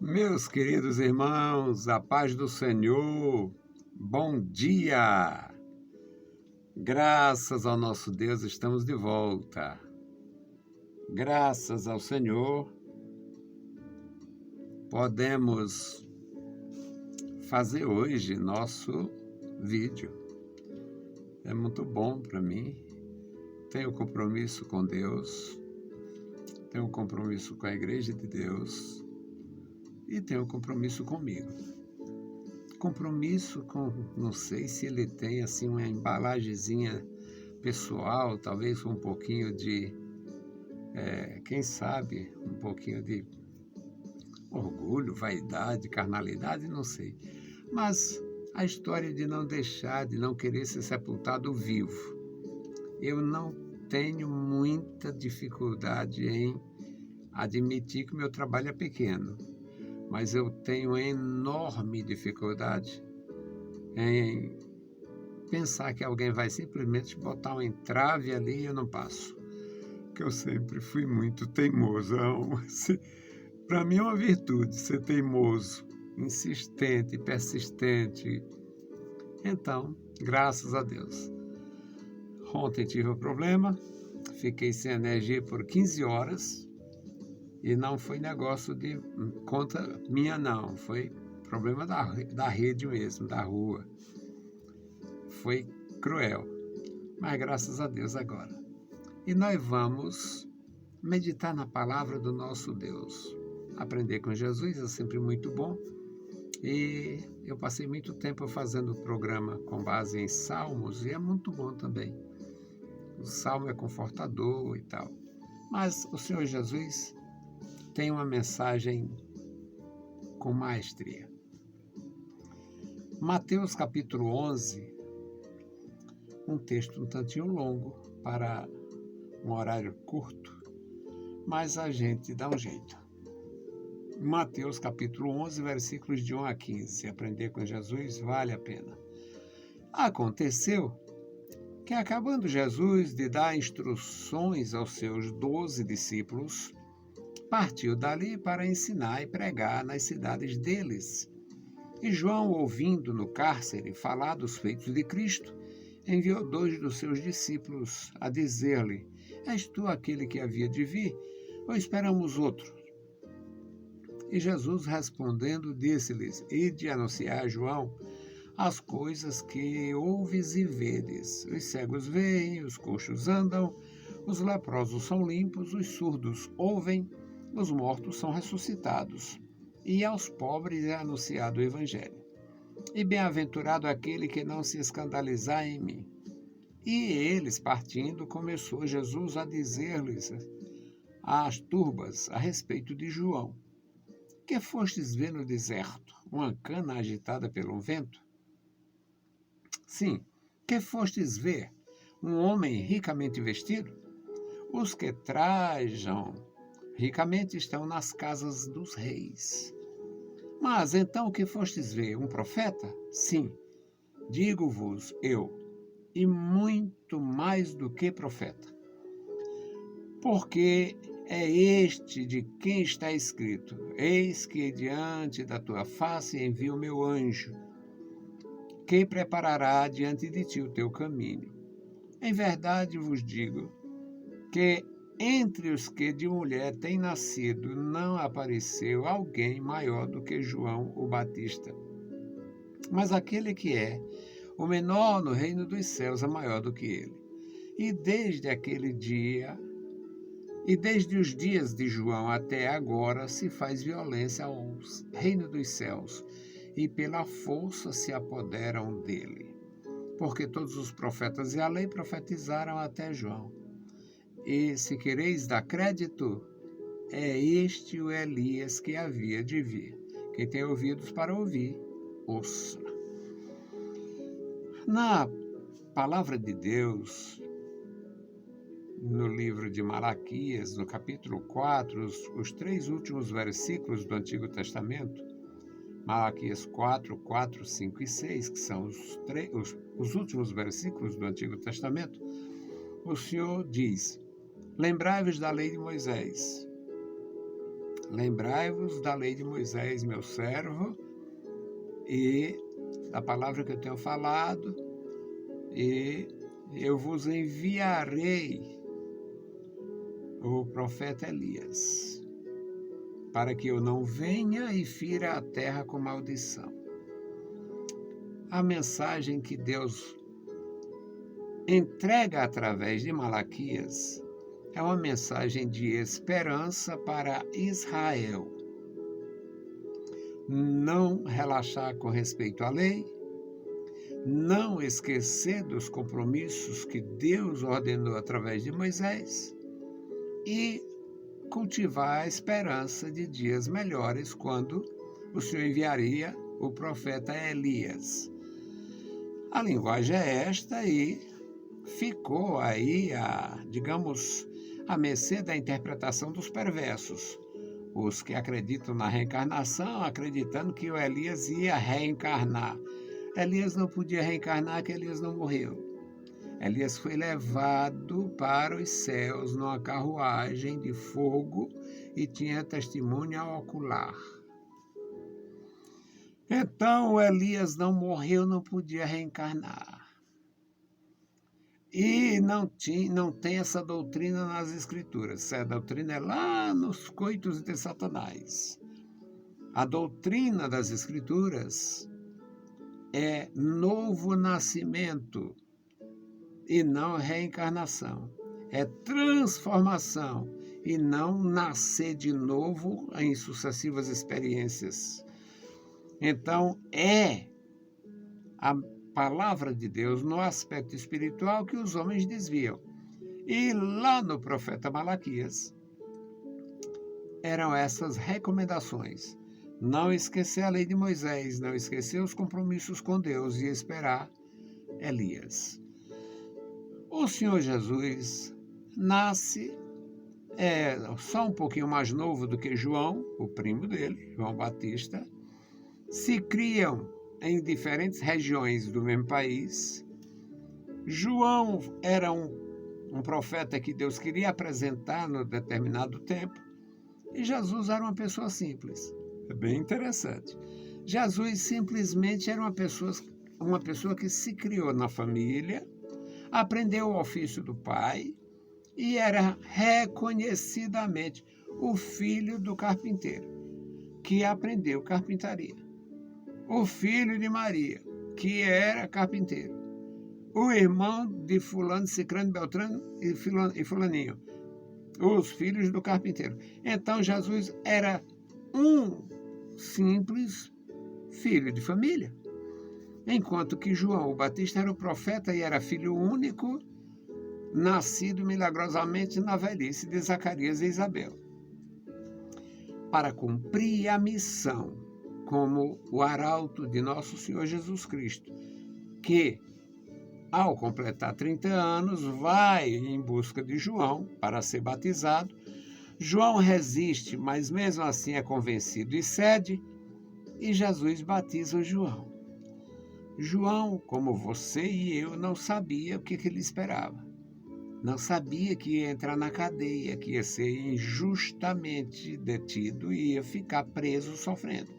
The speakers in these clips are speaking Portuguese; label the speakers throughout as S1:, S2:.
S1: Meus queridos irmãos, a paz do Senhor, bom dia! Graças ao nosso Deus estamos de volta. Graças ao Senhor, podemos fazer hoje nosso vídeo. É muito bom para mim. Tenho compromisso com Deus, tenho compromisso com a Igreja de Deus e tenho compromisso comigo. Compromisso com, não sei se ele tem assim uma embalagenzinha pessoal, talvez um pouquinho de, quem sabe, um pouquinho de orgulho, vaidade, carnalidade, não sei. Mas a história de não deixar, de não querer ser sepultado vivo. Eu não tenho muita dificuldade em admitir que o meu trabalho é pequeno, mas eu tenho enorme dificuldade em pensar que alguém vai simplesmente botar um entrave ali e eu não passo. Porque eu sempre fui muito teimosão. Para mim é uma virtude ser teimoso, insistente, persistente. Então, graças a Deus. Ontem tive um problema, fiquei sem energia por 15 horas e não foi negócio de conta minha não, foi problema da rede mesmo, da rua. Foi cruel, mas graças a Deus agora. E nós vamos meditar na palavra do nosso Deus. Aprender com Jesus é sempre muito bom. E eu passei muito tempo fazendo o programa com base em salmos e é muito bom também. O salmo é confortador e tal. Mas o Senhor Jesus tem uma mensagem com maestria. Mateus capítulo 11, um texto um tantinho longo para um horário curto, mas a gente dá um jeito. Mateus capítulo 11, versículos de 1 a 15. Aprender com Jesus vale a pena. Aconteceu que, acabando Jesus de dar instruções aos seus 12 discípulos, partiu dali para ensinar e pregar nas cidades deles. E João, ouvindo no cárcere falar dos feitos de Cristo, enviou 2 dos seus discípulos a dizer-lhe: És tu aquele que havia de vir, ou esperamos outro? E Jesus, respondendo, disse-lhes: Ide anunciar a João as coisas que ouves e vedes. Os cegos veem, os coxos andam, os leprosos são limpos, os surdos ouvem, os mortos são ressuscitados. E aos pobres é anunciado o Evangelho. E bem-aventurado aquele que não se escandalizar em mim. E eles, partindo, começou Jesus a dizer-lhes às turbas a respeito de João: Que fostes ver no deserto? Uma cana agitada pelo vento? Sim, que fostes ver? Um homem ricamente vestido? Os que trajam ricamente estão nas casas dos reis. Mas então o que fostes ver? Um profeta? Sim, digo-vos eu, e muito mais do que profeta. Porque é este de quem está escrito: Eis que diante da tua face envio o meu anjo, que preparará diante de ti o teu caminho. Em verdade vos digo que entre os que de mulher têm nascido não apareceu alguém maior do que João o Batista. Mas aquele que é o menor no reino dos céus é maior do que ele. E desde aquele dia, e desde os dias de João até agora, se faz violência ao reino dos céus, e pela força se apoderam dele. Porque todos os profetas e a lei profetizaram até João. E se quereis dar crédito, é este o Elias que havia de vir. Quem tem ouvidos para ouvir, ouça. Na palavra de Deus, no livro de Malaquias, no capítulo 4, os 3 últimos versículos do Antigo Testamento, Malaquias 4, 4, 5 e 6, que são os últimos versículos do Antigo Testamento, o Senhor diz: Lembrai-vos da lei de Moisés, lembrai-vos da lei de Moisés, meu servo, e da palavra que eu tenho falado, e eu vos enviarei o profeta Elias, para que eu não venha e fira a terra com maldição. A mensagem que Deus entrega através de Malaquias é uma mensagem de esperança para Israel. Não relaxar com respeito à lei, não esquecer dos compromissos que Deus ordenou através de Moisés e cultivar a esperança de dias melhores quando o Senhor enviaria o profeta Elias. A linguagem é esta e ficou aí, à mercê da interpretação dos perversos. Os que acreditam na reencarnação, acreditando que o Elias ia reencarnar. Elias não podia reencarnar, porque Elias não morreu. Elias foi levado para os céus numa carruagem de fogo e tinha testemunha ocular. Então, Elias não morreu, não podia reencarnar. E não tem essa doutrina nas Escrituras. Essa doutrina é lá nos coitos de Satanás. A doutrina das Escrituras é novo nascimento e não reencarnação. É transformação e não nascer de novo em sucessivas experiências. Então, é a palavra de Deus no aspecto espiritual que os homens desviam. E lá no profeta Malaquias, eram essas recomendações. Não esquecer a lei de Moisés, não esquecer os compromissos com Deus e esperar Elias. O Senhor Jesus nasce só um pouquinho mais novo do que João, o primo dele, João Batista. Se criam em diferentes regiões do mesmo país. João era um profeta que Deus queria apresentar no determinado tempo. E Jesus era uma pessoa simples. É bem interessante. Jesus simplesmente era uma pessoa que se criou na família, aprendeu o ofício do pai e era reconhecidamente o filho do carpinteiro, que aprendeu carpintaria. O filho de Maria, que era carpinteiro. O irmão de fulano, cicrano, beltrano e fulaninho. Os filhos do carpinteiro. Então, Jesus era um simples filho de família. Enquanto que João o Batista era o profeta e era filho único, nascido milagrosamente na velhice de Zacarias e Isabel. Para cumprir a missão como o arauto de nosso Senhor Jesus Cristo, que, ao completar 30 anos, vai em busca de João para ser batizado. João resiste, mas mesmo assim é convencido e cede, e Jesus batiza o João. João, como você e eu, não sabia o que ele esperava. Não sabia que ia entrar na cadeia, que ia ser injustamente detido e ia ficar preso sofrendo.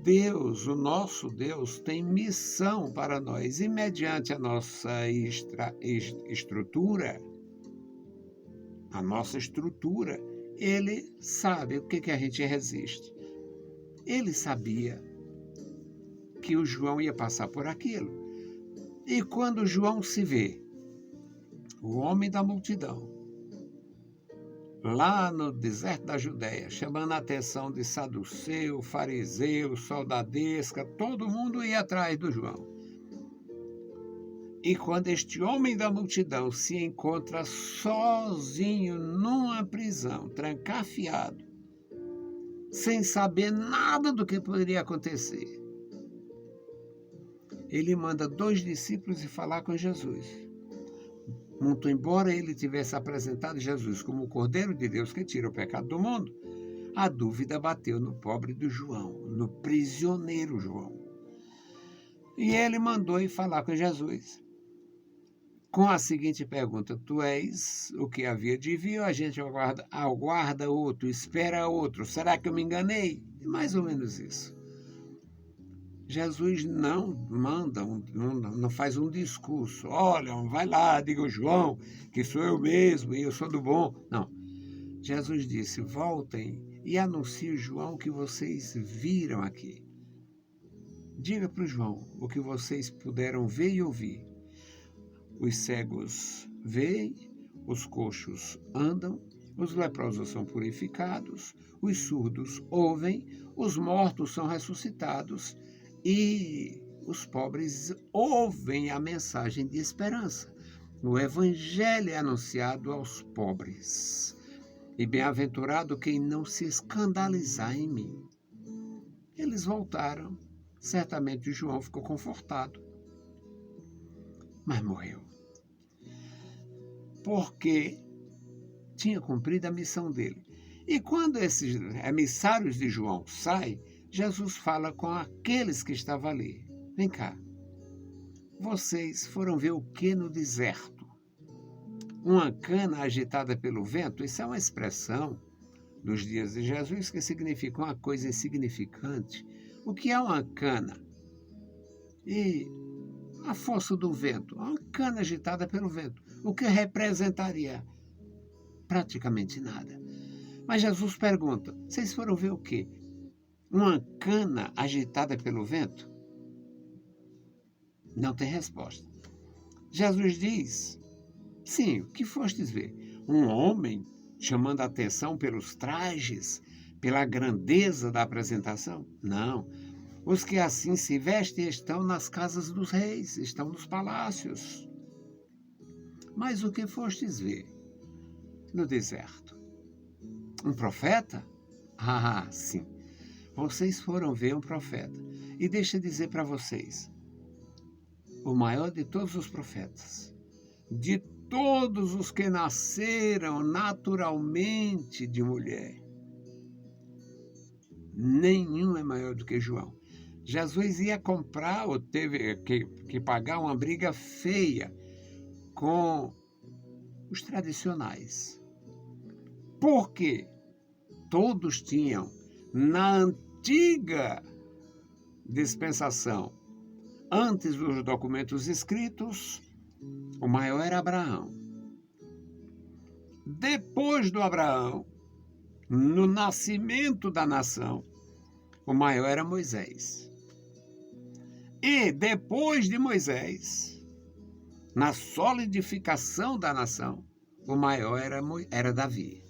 S1: Deus, o nosso Deus, tem missão para nós e mediante a nossa estrutura, Ele sabe o que a gente resiste. Ele sabia que o João ia passar por aquilo. E quando João se vê, o homem da multidão, lá no deserto da Judéia, chamando a atenção de saduceu, fariseu, soldadesca, todo mundo ia atrás do João. E quando este homem da multidão se encontra sozinho numa prisão, trancafiado, sem saber nada do que poderia acontecer, ele manda 2 discípulos ir falar com Jesus. Muito embora ele tivesse apresentado Jesus como o Cordeiro de Deus que tira o pecado do mundo, a dúvida bateu no pobre do João, no prisioneiro João. E ele mandou ir falar com Jesus. com a seguinte pergunta: tu és o que havia de vir, ou a gente aguarda outro, espera outro? Será que eu me enganei? Mais ou menos isso. Jesus não manda, não faz um discurso. Olha, vai lá, diga ao João que sou eu mesmo e eu sou do bom. Não. Jesus disse: voltem e anunciem João o que vocês viram aqui. Diga para o João o que vocês puderam ver e ouvir. Os cegos veem, os coxos andam, os leprosos são purificados, os surdos ouvem, os mortos são ressuscitados e os pobres ouvem a mensagem de esperança. O evangelho é anunciado aos pobres. E bem-aventurado quem não se escandalizar em mim. Eles voltaram. Certamente João ficou confortado, mas morreu. Porque tinha cumprido a missão dele. E quando esses emissários de João saem, Jesus fala com aqueles que estavam ali. Vem cá, vocês foram ver o que no deserto? Uma cana agitada pelo vento? Isso é uma expressão dos dias de Jesus que significa uma coisa insignificante. O que é uma cana? E a força do vento? Uma cana agitada pelo vento. O que representaria? Praticamente nada. Mas Jesus pergunta: vocês foram ver o quê? Uma cana agitada pelo vento? Não tem resposta. Jesus diz: sim, o que fostes ver? Um homem chamando a atenção pelos trajes, pela grandeza da apresentação? Não. Os que assim se vestem estão nas casas dos reis, estão nos palácios. Mas o que fostes ver no deserto? Um profeta? Ah, sim. Vocês foram ver um profeta. E deixa eu dizer para vocês, o maior de todos os profetas, de todos os que nasceram naturalmente de mulher, nenhum é maior do que João. Jesus ia comprar, ou teve que pagar uma briga feia com os tradicionais. Porque todos tinham, na antiga dispensação, antes dos documentos escritos, o maior era Abraão. Depois do Abraão, no nascimento da nação, o maior era Moisés. E depois de Moisés, na solidificação da nação, o maior era Davi.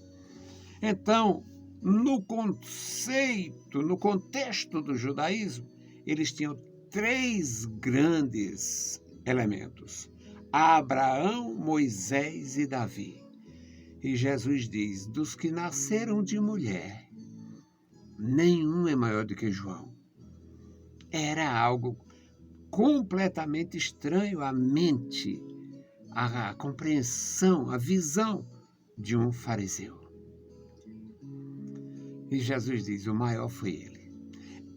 S1: Então, no conceito, no contexto do judaísmo, eles tinham 3 grandes elementos: Abraão, Moisés e Davi. E Jesus diz: dos que nasceram de mulher, nenhum é maior do que João. Era algo completamente estranho à mente, à compreensão, à visão de um fariseu. E Jesus diz: o maior foi ele.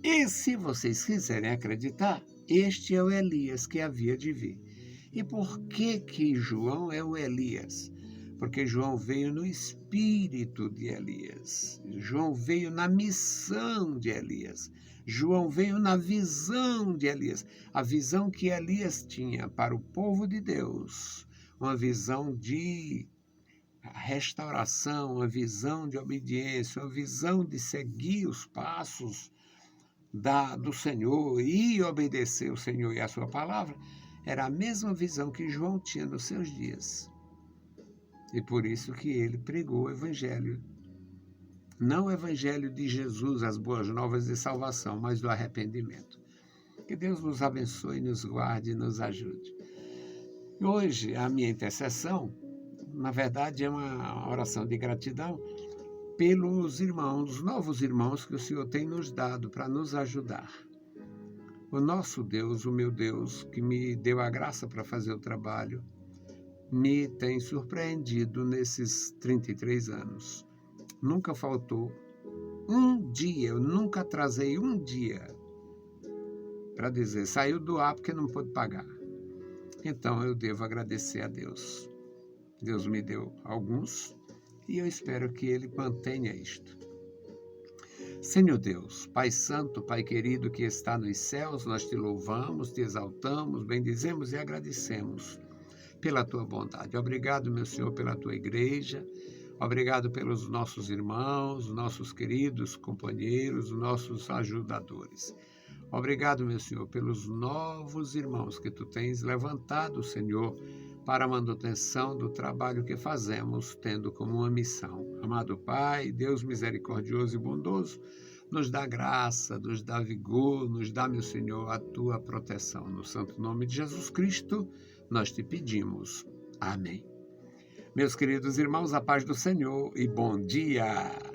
S1: E se vocês quiserem acreditar, este é o Elias que havia de vir. E por que João é o Elias? Porque João veio no espírito de Elias. João veio na missão de Elias. João veio na visão de Elias. A visão que Elias tinha para o povo de Deus. Uma visão de restauração, uma visão de obediência, uma visão de seguir os passos do Senhor e obedecer o Senhor e a sua palavra. Era a mesma visão que João tinha nos seus dias. E por isso que ele pregou o evangelho. Não o evangelho de Jesus, as boas novas de salvação, mas do arrependimento. Que Deus nos abençoe, nos guarde e nos ajude. Hoje, a minha intercessão, na verdade, é uma oração de gratidão pelos irmãos, novos irmãos que o Senhor tem nos dado para nos ajudar. O nosso Deus, o meu Deus, que me deu a graça para fazer o trabalho, me tem surpreendido nesses 33 anos. Nunca faltou um dia, eu nunca atrasei um dia para dizer, saiu do ar porque não pôde pagar. então eu devo agradecer a Deus. Deus me deu alguns e eu espero que Ele mantenha isto. Senhor Deus, Pai Santo, Pai querido que está nos céus, nós te louvamos, te exaltamos, bendizemos e agradecemos pela tua bondade. Obrigado, meu Senhor, pela tua igreja. Obrigado pelos nossos irmãos, nossos queridos companheiros, nossos ajudadores. Obrigado, meu Senhor, pelos novos irmãos que tu tens levantado, Senhor, para a manutenção do trabalho que fazemos, tendo como uma missão. Amado Pai, Deus misericordioso e bondoso, nos dá graça, nos dá vigor, nos dá, meu Senhor, a tua proteção. No santo nome de Jesus Cristo, nós te pedimos. Amém. Meus queridos irmãos, a paz do Senhor e bom dia!